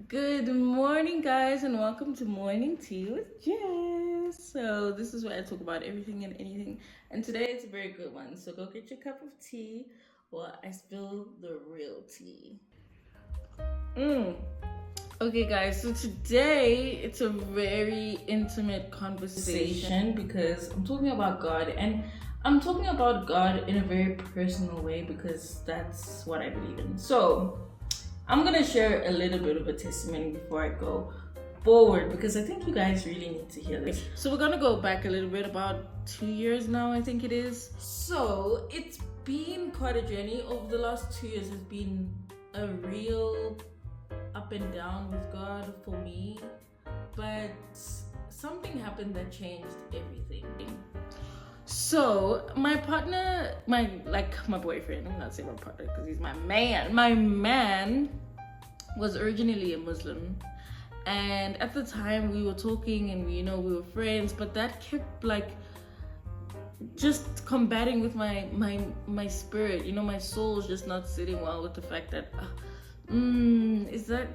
Good morning, guys, and welcome to Morning Tea with Jess. So, this is where I talk about everything and anything, and today it's a very good one. So, go get your cup of tea while I spill the real tea. Okay, guys, so today it's a very intimate conversation because I'm talking about God, and I'm talking about God in a very personal way because that's what I believe in. So, I'm gonna share a little bit of a testimony before I go forward because I think you guys really need to hear this. So we're gonna go back a little bit, about 2 years now, I think it is. So it's been quite a journey. Over the last 2 years has been a real up and down with God for me, but something happened that changed everything. So my partner, my boyfriend, I'm not saying my partner because he's my man. My man was originally a Muslim, and at the time we were talking and we were friends, but that kept just combating with my spirit. My soul's just not sitting well with the fact that is that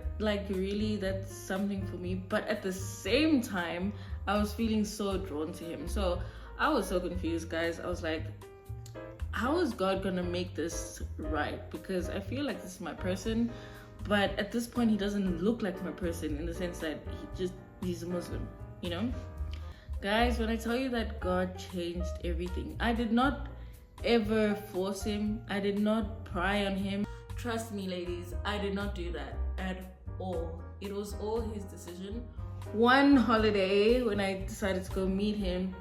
really that's something for me? But at the same time, I was feeling so drawn to him. So I was so confused, guys. I was like, how is God gonna make this right? Because I feel like this is my person, but at this point he doesn't look like my person in the sense that he's a Muslim, Guys, when I tell you that God changed everything, I did not ever force him. I did not pry on him. Trust me, ladies, I did not do that at all. It was all his decision. One holiday when I decided to go meet him,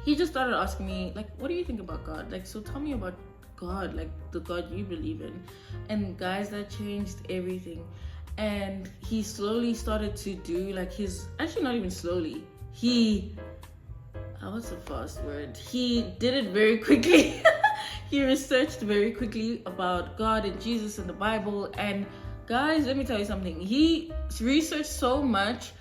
he just started asking me, what do you think about God? So tell me about God, the God you believe in. And guys, that changed everything. And he slowly started to do actually not even slowly. What's the fast word? He did it very quickly. He researched very quickly about God and Jesus and the Bible. And guys, let me tell you something. He researched so much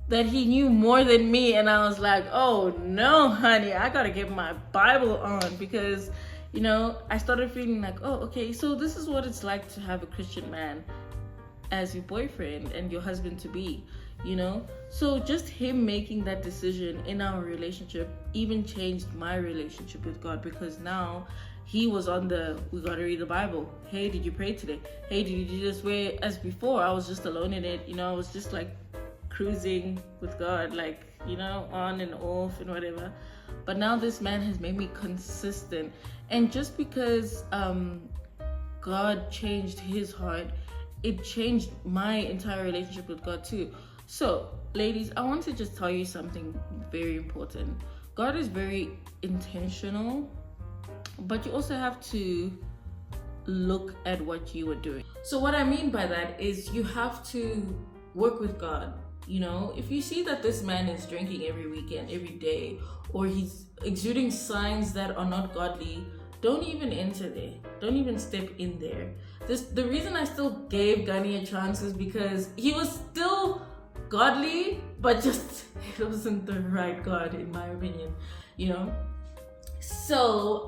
that he knew more than me, and I was like, oh no, honey, I gotta get my Bible on because I started feeling like, oh, okay, so this is what it's like to have a Christian man as your boyfriend and your husband to be, so just him making that decision in our relationship even changed my relationship with God, because now he was on we gotta read the Bible. Hey, did you pray today? Hey, did you do this way? As before, I was just alone in it, I was just cruising with God, on and off and whatever. But now this man has made me consistent. And just because God changed his heart, it changed my entire relationship with God too. So, ladies, I want to just tell you something very important. God is very intentional, but you also have to look at what you are doing. So what I mean by that is you have to work with God. If you see that this man is drinking every weekend, every day, or he's exuding signs that are not godly, don't even enter there. Don't even step in there. The reason I still gave Gunny a chance is because he was still godly, but just it wasn't the right God in my opinion, So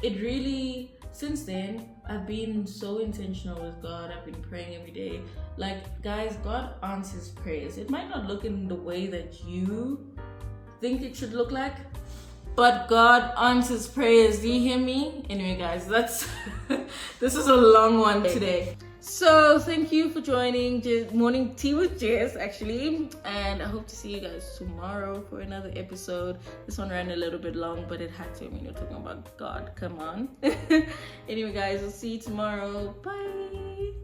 it really, since then, I've been so intentional with God. I've been praying every day. Guys, God answers prayers. It might not look in the way that you think it should look like, but God answers prayers. Do you hear me? Anyway, guys, that's this is a long one today. So thank you for joining Morning Tea with Jess, actually, and I hope to see you guys tomorrow for another episode. This one ran a little bit long, but it had to. We're talking about God. Come on. Anyway, guys, I'll see you tomorrow. Bye.